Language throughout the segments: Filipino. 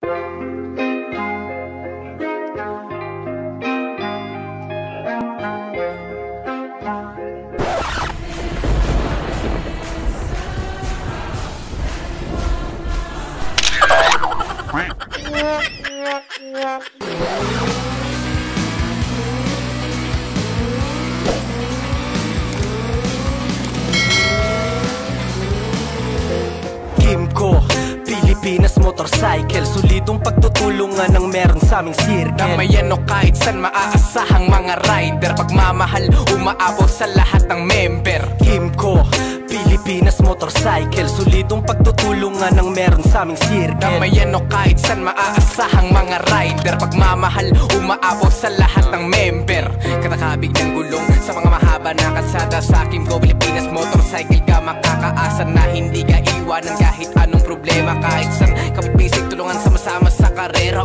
Kimco, Pilipinas Motorcycle, solidong pagtutulungan ng meron sa aming circle. Damayan o kahit san maaasahang mga rider, pagmamahal umaapaw sa lahat ng member. Kimco, Pilipinas Motorcycle, solidong pagtutulungan ng meron sa aming circle. Damayan o kahit san maaasahang mga rider, pagmamahal umaapaw sa lahat ng member. Katakabig ng gulong sa mga mahaba na kalsada, sa Kimco Pilipinas Motorcycle ka makakaasa na hindi ka iwanan kahit anong problema. Kahit san kapipisig tulungan sama-sama sa karera.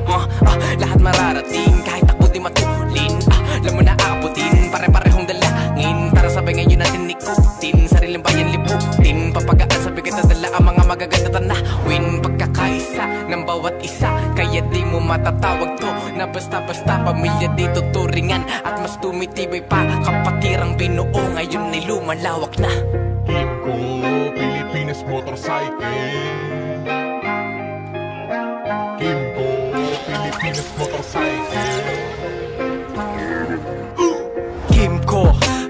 Lahat mararating kahit takbo di matulin. Alam mo na abutin, pare-parehong dalangin para sabay ngayon natin ikutin, sariling bayan liputin, papagaan sa bigat na dala ang mga magaganda tanawin. Pagkakaisa ng bawat isa, kaya di mo matatawag to na basta-basta pamilya dito turingan. At mas tumitibay pa kapatirang binuo, ngayon ay lumalawak na. Kimco, Pilipinas Motorcycle. Kimco, Pilipinas Motorcycle. Kimco,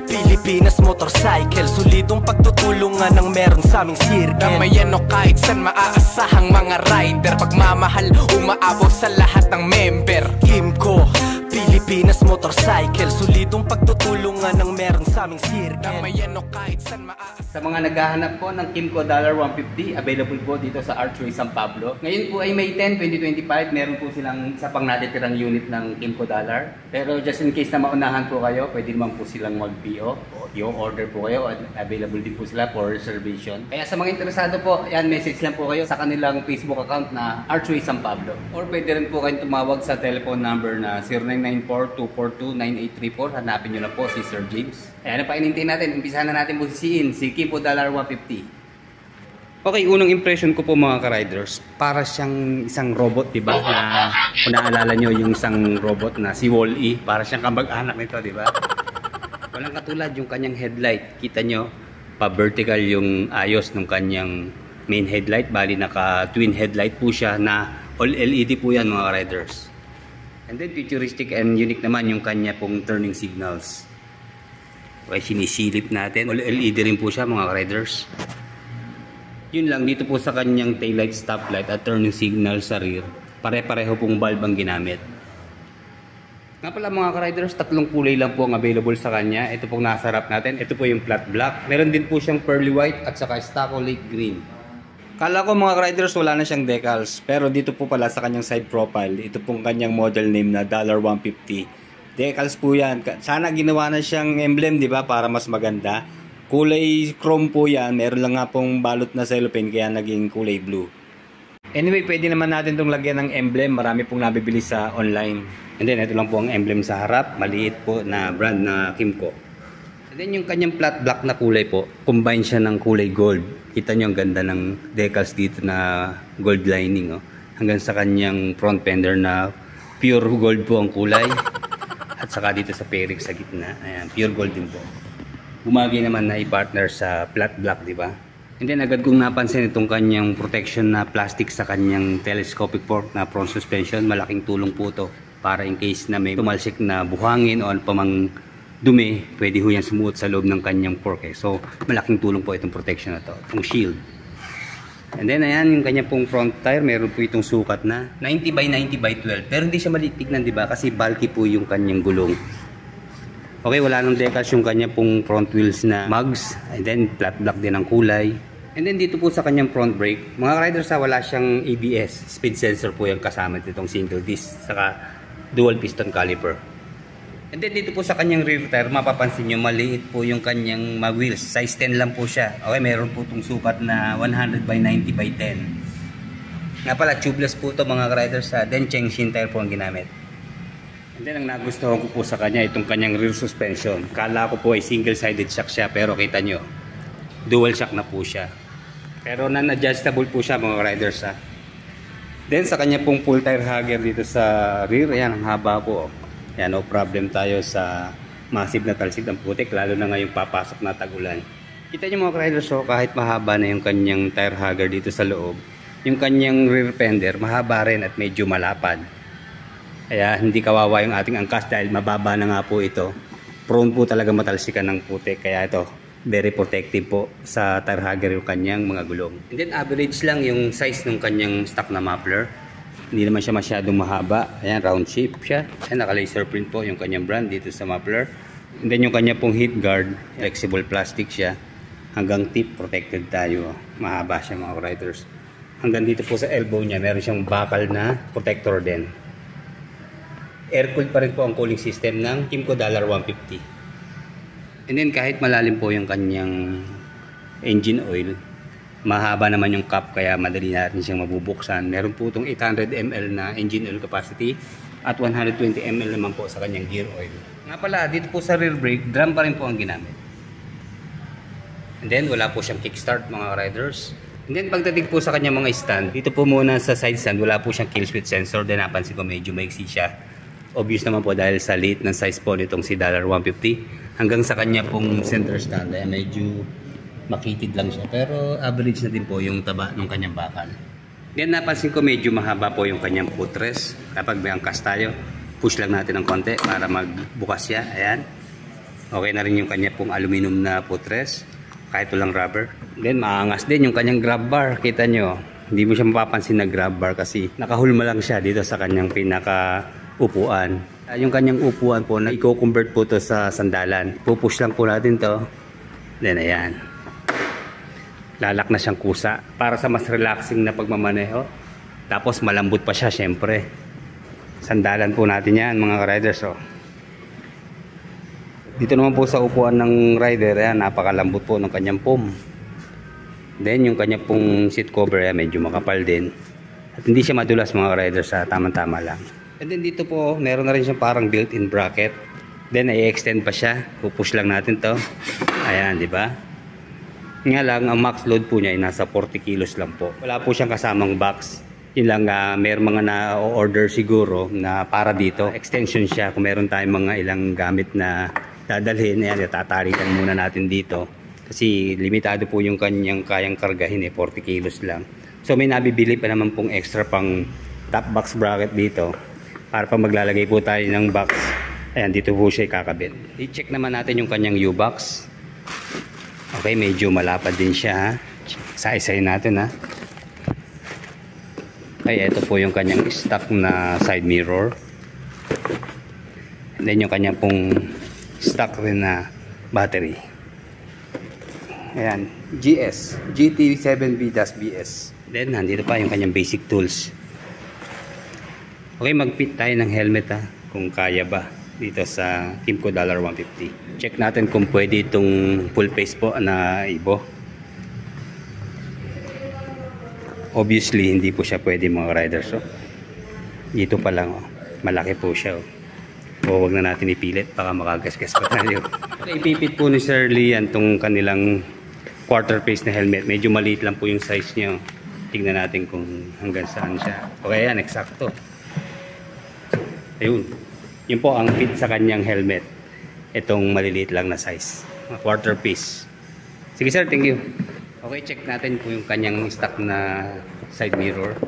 Pilipinas Motorcycle, solidong pagtutulungan ng meron sa aming circle. Damayan o kahit san maaasahang mga rider, pagmamahal umaapaw sa lahat ng member. Kimco, Pilipinas Motorcycle, solidong pagtutulungan ng meron sa aming circle. Damayan o kahit san maaasahang. Sa mga naghahanap po ng Kimco $150, available po dito sa Archway San Pablo. Ngayon po ay May 10, 2025, meron po silang isa pang natitirang unit ng Kimco Dollar. Pero just in case na maunahan po kayo, pwede naman po silang mag-PO. I-order po kayo, available din po sila for reservation. Kaya sa mga interesado po, yan, message lang po kayo sa kanilang Facebook account na Archway San Pablo. Or pwede rin po kayong tumawag sa telephone number na 0994-242-9834. Hanapin nyo lang po si Sir James. Ayan na pa inintay natin, umpisahan na natin busisiin si Kimco $150. Okay, unang impression ko po mga ka-riders, para siyang isang robot, diba? Na kung naalala nyo yung isang robot na si Wall-E, para siyang kamag-anak nito, diba? Walang katulad yung kanyang headlight. Kita nyo, pa-vertical yung ayos ng kanyang main headlight. Bali, naka-twin headlight po siya na all LED po yan mga ka-riders. And then futuristic and unique naman yung kanya pong turning signals. Okay, sinisilip natin. All LED rin po siya mga riders. Yun lang, dito po sa kanyang taillight, stoplight at turning signal sa rear, pare-pareho pong bulb ang ginamit. Nga pala mga riders, tatlong kulay lang po ang available sa kanya. Ito pong nasa harap natin. Ito po yung flat black. Meron din po siyang pearly white at saka stucco lake green. Kala ko mga riders wala na siyang decals. Pero dito po pala sa kanyang side profile, ito pong kanyang model name na $150. Decals po yan. Sana ginawa na siyang emblem, di ba? Para mas maganda. Kulay chrome po yan. Meron lang nga pong balot na cellophane kaya naging kulay blue. Anyway, pwede naman natin itong lagyan ng emblem. Marami pong nabibili sa online. And then, ito lang po ang emblem sa harap. Maliit po na brand na Kimco. And then, yung kanyang flat black na kulay po, combine siya ng kulay gold. Kita nyo ang ganda ng decals dito na gold lining. Oh. Hanggang sa kanyang front fender na pure gold po ang kulay. At saka dito sa Perix sa gitna. Ayan, pure gold din po. Bumagay naman na i-partner sa flat black, di ba? And then agad kong napansin itong kanyang protection na plastic sa kanyang telescopic fork na front suspension. Malaking tulong po to para in case na may tumalsik na buhangin o pamang dumi, pwede ho yan sumuot sa loob ng kanyang fork. So malaking tulong po itong protection na to, itong shield. And then ayan yung kanya pong front tire, meron po itong sukat na 90 by 90 by 12. Pero hindi siya malitignan, di ba? Kasi bulky po yung kanyang gulong. Okay, wala nang decals yung kanya pong front wheels na mugs. And then flat black din ang kulay. And then dito po sa kanyang front brake, mga riders wala siyang ABS. Speed sensor po yung kasama nitong single disc. Saka dual piston caliper. And then dito po sa kanyang rear tire, mapapansin nyo maliit po yung kanyang mag wheels. Size 10 lang po siya. Okay, meron po itong sukat na 100 by 90 by 10. Nga pala, tubeless po ito mga riders. Then Chengshin tire po ang ginamit. And then ang nagustuhan ko po sa kanya, itong kanyang rear suspension. Kala ko po ay single-sided shock siya, pero kita nyo, dual shock na po siya. Pero non-adjustable po siya mga riders. Then sa kanya pong full tire hugger dito sa rear, ayan, ang haba po. Ayan, no problem tayo sa massive na talsik ng putik, lalo na ngayong papasok na tag-ulan. Kita nyo mga riders, so kahit mahaba na yung kanyang tire hugger dito sa loob, yung kanyang rear fender mahaba rin at medyo malapad. Kaya hindi kawawa yung ating angkas dahil mababa na nga po ito. Prone po talaga matalsikan ng putik, kaya ito very protective po sa tire hugger yung kanyang mga gulong. And then average lang yung size ng kanyang stock na muffler. Hindi naman siya masyadong mahaba. Ayan, round shape siya. Ayan, naka-laser print po yung kanyang brand dito sa muffler. And then yung kanya pong heat guard, flexible plastic siya. Hanggang tip, protected tayo. Mahaba siya mga riders. Hanggang dito po sa elbow niya, meron siyang bakal na protector din. Air-cooled pa rin po ang cooling system ng Kymco $150. And then kahit malalim po yung kanyang engine oil, mahaba naman yung cap kaya madali natin siyang mabubuksan. Meron po itong 800 ml na engine oil capacity at 120 ml naman po sa kanyang gear oil. Nga pala, dito po sa rear brake, drum pa rin po ang ginamit. And then wala po siyang kickstart mga riders. And then pagdating po sa kanyang mga stand, dito po muna sa side stand, wala po siyang kill switch sensor. Then napansin ko medyo maiksi siya. Obvious naman po dahil sa liit ng size po nitong si $150. Hanggang sa kanya pong center stand ay medyo makitid lang siya, pero average na din po yung taba ng kanyang bakal. Then napansin ko medyo mahaba po yung kanyang footrest. Kapag may angkas tayo, push lang natin ng konti para magbukas siya. Ayan, okay na rin yung kanya pong aluminum na footrest kahit walang rubber. Then maangas din yung kanyang grab bar. Kita nyo, hindi mo siya mapapansin na grab bar kasi nakahulma lang siya dito sa kanyang pinaka upuan. Yung kanyang upuan po na i-convert po to sa sandalan. Pupush lang po natin to. Then ayan, lalak na siyang kusa para sa mas relaxing na pagmamaneho. Tapos malambot pa siya syempre. Sandalan po natin yan mga riders. So, dito naman po sa upuan ng rider, ayan, napakalambot po ng kanyang foam. Then yung kanyang pong seat cover, ayan, medyo makapal din. At hindi siya madulas mga riders, tama-tama lang. And then dito po, meron na rin siyang parang built-in bracket. Then i-extend pa siya. Pupush lang natin to. Ayan, di ba? Nga lang, ang max load po niya ay nasa 40 kilos lang po. Wala po siyang kasamang box. Yun lang, meron mga na-order siguro na para dito. Extension siya. Kung meron tayong mga ilang gamit na dadalhin, ayan, tatalitan muna natin dito. Kasi limitado po yung kanyang kayang kargahin, 40 kilos lang. So may nabibili pa naman pong extra pang top box bracket dito. Para pa maglalagay po tayo ng box. Ayan, dito po siya ikakabit. I-check naman natin yung kanyang U-box. Okay, medyo malapad din siya ha. Isa-isayin natin ha. Okay, ito po yung kanyang stock na side mirror. And then yung kanyang pong stock rin na battery. Ayan, GS GT7B-BS. Then nandito pa yung kanyang basic tools. Okay, mag-fit tayo ng helmet ha, kung kaya ba dito sa Kymco $150. Check natin kung pwede itong full face po na ibo. Obviously hindi po siya pwede mga riders. So, dito pa lang malaki po siya. O wag na natin ipilit, baka makagasgas pa tayo. Okay, ipipit po ni Sir Lian itong kanilang quarter face na helmet. Medyo maliit lang po yung size niya. Tingnan natin kung hanggang saan siya. Okay, yan, eksakto. Ayun, yun po ang fit sa kanyang helmet. Itong maliliit lang na size, quarter piece. Sige sir, thank you. Okay, check natin po yung kanyang stock na side mirror.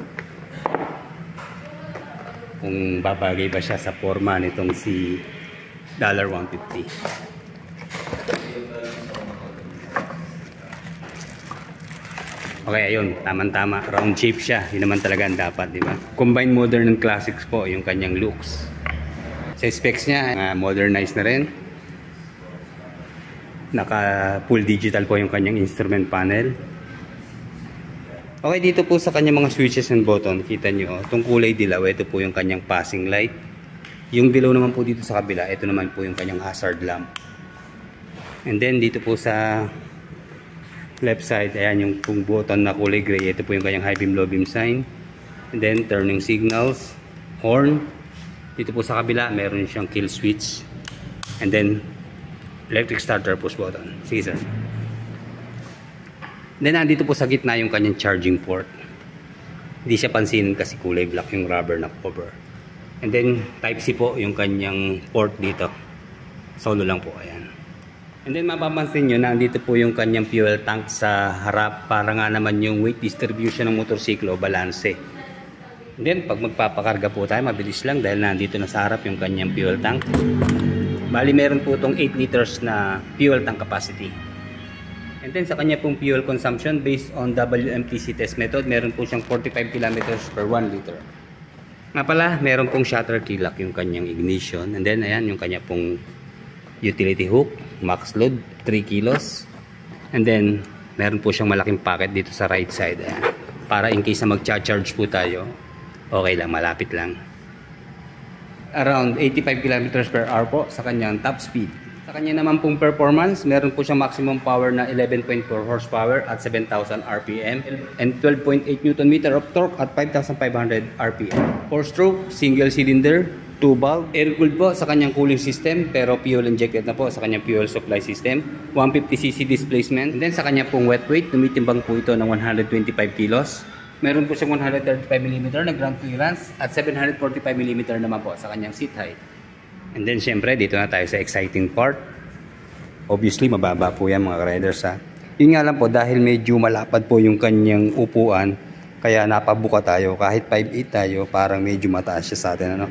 Kung babagay ba siya sa forma nitong si $150. Okay, ayun, tama-tama, round shape siya. Yun naman talaga ang dapat, di ba? Combine modern and classics po yung kanyang looks. Sa specs niya, modernized na rin. Naka full digital po yung kanyang instrument panel. Okay, dito po sa kanyang mga switches and button, kita nyo, itong kulay dilaw, ito po yung kanyang passing light. Yung dilaw naman po dito sa kabila, ito naman po yung kanyang hazard lamp. And then dito po sa left side, ayan yung pong button na kulay gray, ito po yung kanyang high beam low beam sign. And then turning signals, horn. Dito po sa kabila meron siyang kill switch, and then electric starter push button. Sige sir. Then nandito po sa gitna yung kanyang charging port. Hindi siya pansinin kasi kulay black yung rubber na cover. And then type C po yung kanyang port dito. Solo lang po, ayan. And then mapapansin nyo na andito po yung kanyang fuel tank sa harap para nga naman yung weight distribution ng motorsiklo balanse. And then pag magpapakarga po tayo, mabilis lang dahil nandito na sa harap yung kanyang fuel tank. Bali meron po itong 8 liters na fuel tank capacity. And then sa kanya pong fuel consumption based on WMTC test method, meron po siyang 45 kilometers per 1 liter. Nga pala, meron pong shutter key lock yung kanyang ignition. And then ayan yung kanya pong utility hook, max load 3 kilos. And then meron po siyang malaking pocket dito sa right side. Ayan. Para in case na mag-charge po tayo, okay lang, malapit lang. Around 85 kilometers per hour po sa kanyang top speed. Sa kanya naman pong performance, meron po siyang maximum power na 11.4 horsepower at 7,000 RPM and 12.8 Nm of torque at 5,500 RPM. 4-stroke, single cylinder, 2-valve, air-cooled po sa kanyang cooling system pero fuel injected na po sa kanyang fuel supply system. 150cc displacement. And then sa kanya pong wet weight, tumitimbang po ito ng 125 kilos. Meron po siyang 135mm na ground clearance at 745mm naman po sa kanyang seat height. And then syempre dito na tayo sa exciting part. Obviously mababa po yan mga riders ha. Yun nga lang po dahil medyo malapad po yung kanyang upuan, kaya napabuka tayo. Kahit 5'8 tayo parang medyo mataas siya sa atin ano.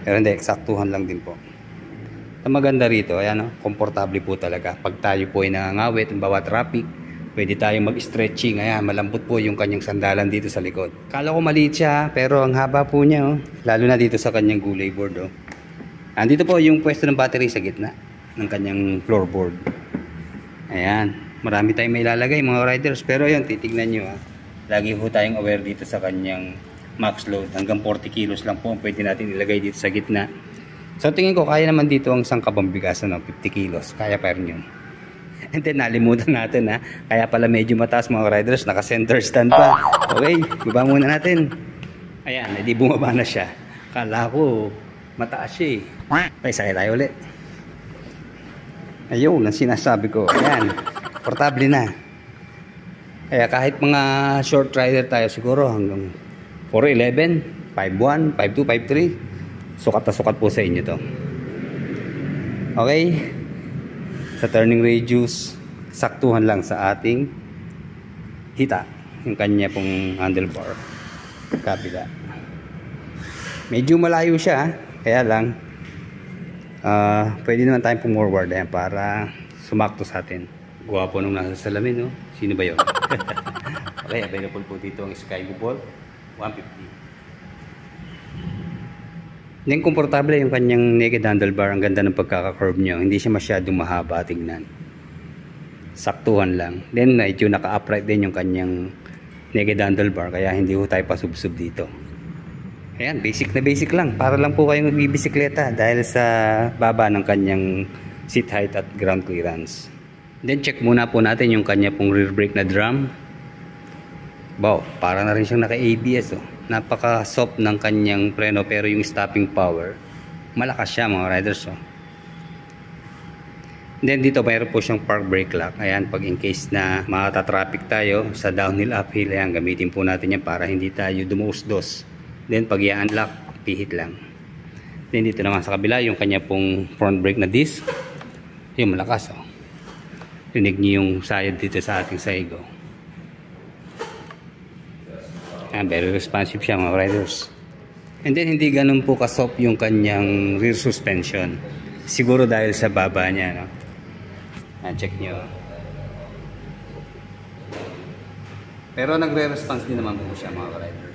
Pero hindi, eksaktuhan lang din po. Ang maganda rito, ayan komportable po talaga. Pag tayo po ay nangangawit, ang bawat traffic, pwede tayong mag-stretching. Ayan, malambot po yung kanyang sandalan dito sa likod. Kala ko maliit siya pero ang haba po niya lalo na dito sa kanyang gulay board Andito po yung pwesto ng battery sa gitna ng kanyang floorboard. Ayan. Marami tayong may lalagay mga riders. Pero ayun, titignan nyo Lagi po tayong aware dito sa kanyang max load. Hanggang 40 kilos lang po pwede natin ilagay dito sa gitna. So tingin ko kaya naman dito ang isang kabambigas 50 kilos. Kaya pa rin yun. And then nalimutan natin Kaya pala medyo mataas mga riders. Naka center stand pa. Okay, baba muna natin. Ayan, hindi bumaba na siya. Kala ko mataas siya Sakay tayo ulit. Ayun, ang sinasabi ko. Ayan, portable na. Kaya kahit mga short rider tayo siguro hanggang 4'11", 5'1", 5'2", 5'3", sukat na sukat po sa inyo to. Okay, sa turning radius, saktuhan lang sa ating hita yung kanya pong handlebar kabila. Medyo malayo siya kaya lang pwede naman tayong pumorward para sumakto sa atin. Guwapo nung nasa salamin Sino ba yun? Okay, available po dito ang Skygo 150. Then komportable yung kanyang naked handlebar. Ang ganda ng pagkaka-curve niya. Hindi siya masyadong mahaba tingnan. Saktuhan lang. Then medyo naka-upright din yung kanyang naked handlebar. Kaya hindi ho tayo pasubsub dito. Ayan, basic na basic lang. Para lang po kayong magbibisikleta dahil sa baba ng kanyang seat height at ground clearance. Then check muna po natin yung kanya pong rear brake na drum. Wow, para na rin siyang naka-ABS Napaka-soft ng kanyang preno pero yung stopping power, malakas siya mga riders Then dito mayroon po siyang park brake lock. Ayan, pag in case na makata-traffic tayo sa downhill uphill, ayan, gamitin po natin yan para hindi tayo dumuusdos. Then pag i-unlock, pihit lang. Then dito naman sa kabila yung kanya pong front brake na disc. Yung malakas Rinig niyo yung sayad dito sa ating Saigo. Very responsive siya mga riders. And then hindi ganun po ka-soft yung kanyang rear suspension. Siguro dahil sa baba niya check nyo. Pero nagre-response din naman po siya mga riders.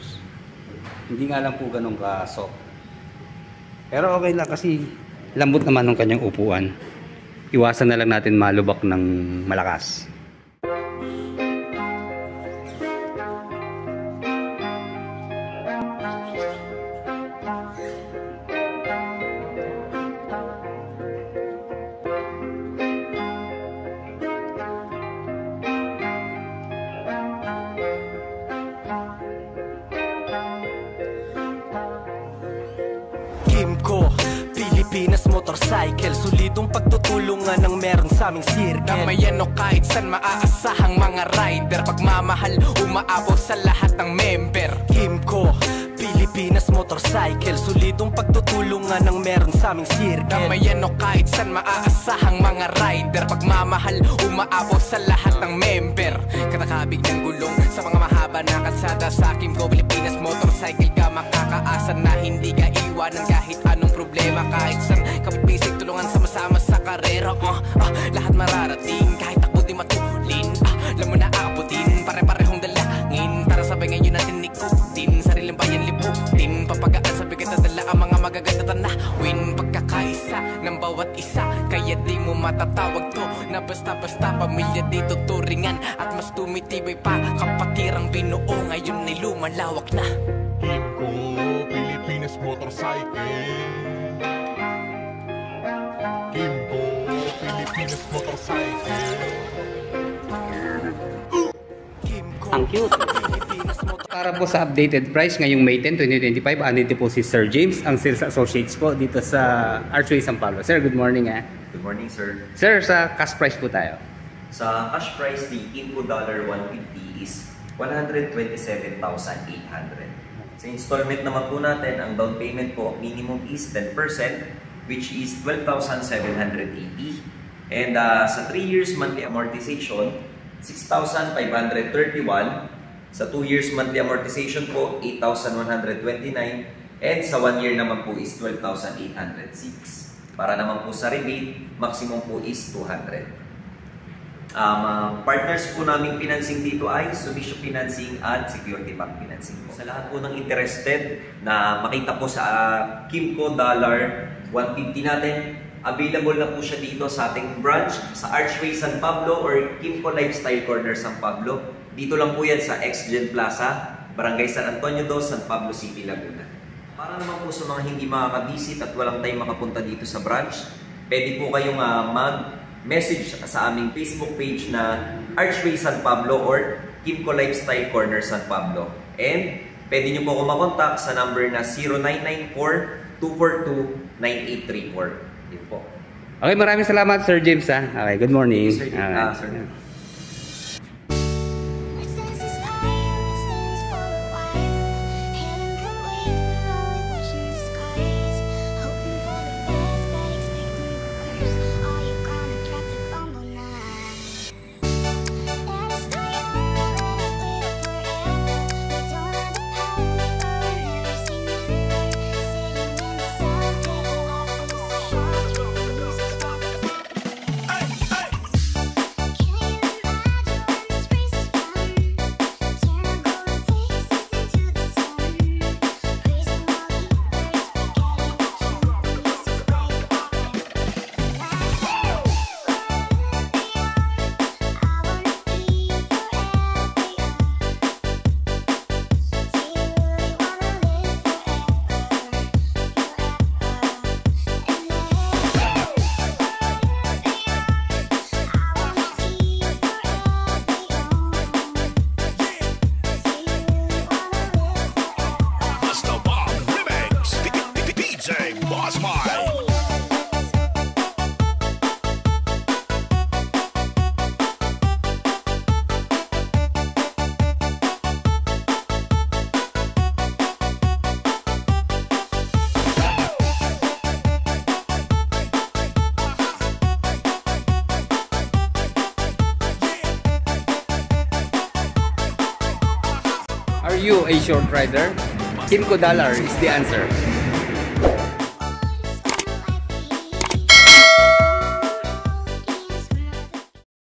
Hindi nga lang po ganun ka-soft. Pero okay lang kasi lambot naman ng kanyang upuan. Iwasan na lang natin malubak ng malakas. Pilipinas Motorcycle, solidong pagtutulungan ng meron sa aming circle. Damayan o kahit saan maaasahang mga rider, pagmamahal umaapaw sa lahat ng member. Kimco, Pilipinas Motorcycle, solidong pagtutulungan ng meron sa aming circle. Damayan o kahit saan maaasahang mga rider, pagmamahal umaapaw sa lahat ng member. Katakabig ng gulong sa mga mahaba na kalsada, sa Kimco Pilipinas Motorcycle ka makakaasa na hindi ka iwanan kahit anong problema. Kahit saan kapipisig, tulungan sama-sama sa karera. Lahat mararating kahit ako di matulin. Alam mo na abutin, pare-parehong dalangin para sabay ngayon natin ikutin. Sariling bayan liputin, papagaan sa bigat na dala ang mga magaganda tanawin. Pagkakaisa ng bawat isa, kaya di mo matatawag to na basta-basta pamilya dito turingan. At mas tumitibay pa kapatirang binuo, ngayon ay lumalawak na. Kimco, Pilipinas Motorcycle. Kimco, Pilipinas Motorcycle. Ang cute. Para po sa updated price ngayong May 10, 2025, andito po si Sir James, ang Sales Associates po dito sa Archway San Pablo. Sir, good morning. Good morning, sir. Sir, sa cash price po tayo. Sa cash price ni Kimco $150 is 127,800. Sa installment naman po natin, ang down payment po minimum is 10%, which is 12,780. And sa 3 years monthly amortization, 6,531. Sa 2 years monthly amortization po, 8,129. And sa 1 year naman po is 12,806. Para naman po sa rebate, maximum po is 200. Partners po namin financing dito ay Sumisho Financing at Security Bank Financing po. Sa lahat po ng interested na makita po sa Kimco $150 natin, available na po siya dito sa ating branch sa Archway San Pablo or Kimco Lifestyle Corner San Pablo. Dito lang po yan sa X-Gen Plaza, Barangay San Antonio 2, San Pablo City, Laguna. Para naman po sa mga hindi makaka-visit at walang time makapunta dito sa branch, pwede po kayong mag-message sa aming Facebook page na Archway San Pablo or Kimco Lifestyle Corner San Pablo. And pwede nyo po ako makontak sa number na 0994-242-9834. Yun po. Okay, maraming salamat Sir James. Okay, good morning. Sir, Sir. Are you a short rider? Kimco Dollar is the answer.